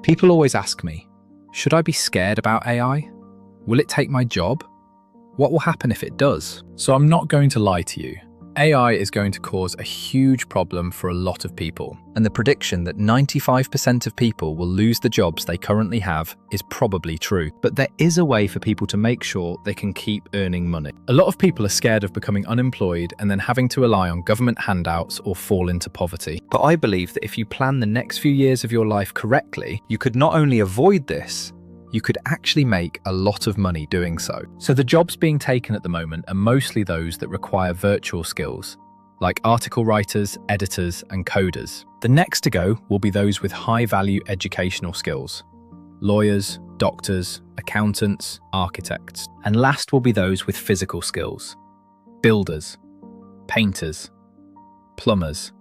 People always ask me, should I be scared about AI? Will it take my job? What will happen if it does? So I'm not going to lie to you. AI is going to cause a huge problem for a lot of people, and the prediction that 95% of people will lose the jobs they currently have is probably true. But there is a way for people to make sure they can keep earning money. A lot of people are scared of becoming unemployed and then having to rely on government handouts or fall into poverty. But I believe that if you plan the next few years of your life correctly, you could not only avoid this, you could actually make a lot of money doing so. So the jobs being taken at the moment are mostly those that require virtual skills, like article writers, editors, and coders. The next to go will be those with high-value educational skills, lawyers, doctors, accountants, architects. And last will be those with physical skills, builders, painters, plumbers,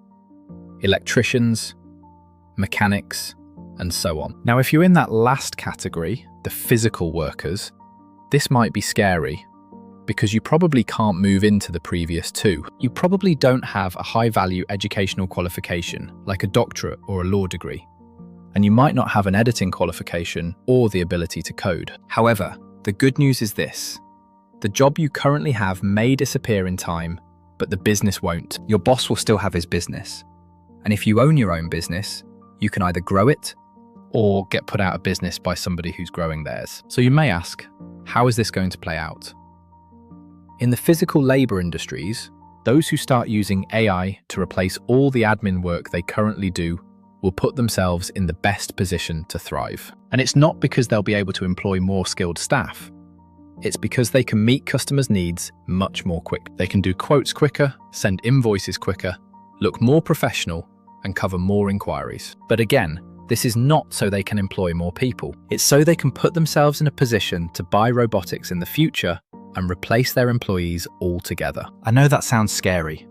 electricians, mechanics, and so on. Now, if you're in that last category, the physical workers, this might be scary because you probably can't move into the previous two. You probably don't have a high-value educational qualification, like a doctorate or a law degree, and you might not have an editing qualification or the ability to code. However, the good news is this: the job you currently have may disappear in time, but the business won't. Your boss will still have his business, and if you own your own business, you can either grow it or get put out of business by somebody who's growing theirs. So you may ask, how is this going to play out? In the physical labor industries, those who start using AI to replace all the admin work they currently do will put themselves in the best position to thrive. And it's not because they'll be able to employ more skilled staff. It's because they can meet customers' needs much more quick. They can do quotes quicker, send invoices quicker, look more professional, and cover more inquiries. But again, this is not so they can employ more people. It's so they can put themselves in a position to buy robotics in the future and replace their employees altogether. I know that sounds scary,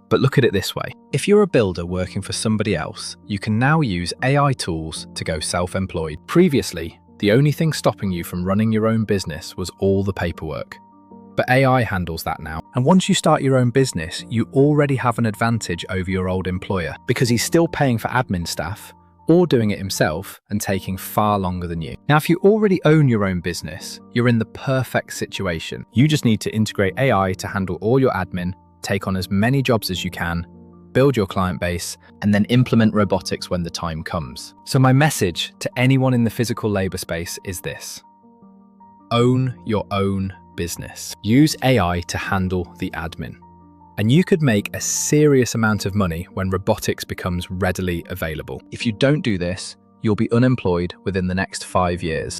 but look at it this way. If you're a builder working for somebody else, you can now use AI tools to go self-employed. Previously, the only thing stopping you from running your own business was all the paperwork. But AI handles that now. And once you start your own business, you already have an advantage over your old employer because he's still paying for admin staff or doing it himself and taking far longer than you. Now, if you already own your own business, you're in the perfect situation. You just need to integrate AI to handle all your admin, take on as many jobs as you can, build your client base, and then implement robotics when the time comes. So my message to anyone in the physical labor space is this: own your own business. Use AI to handle the admin. And you could make a serious amount of money when robotics becomes readily available. If you don't do this, you'll be unemployed within the next 5 years.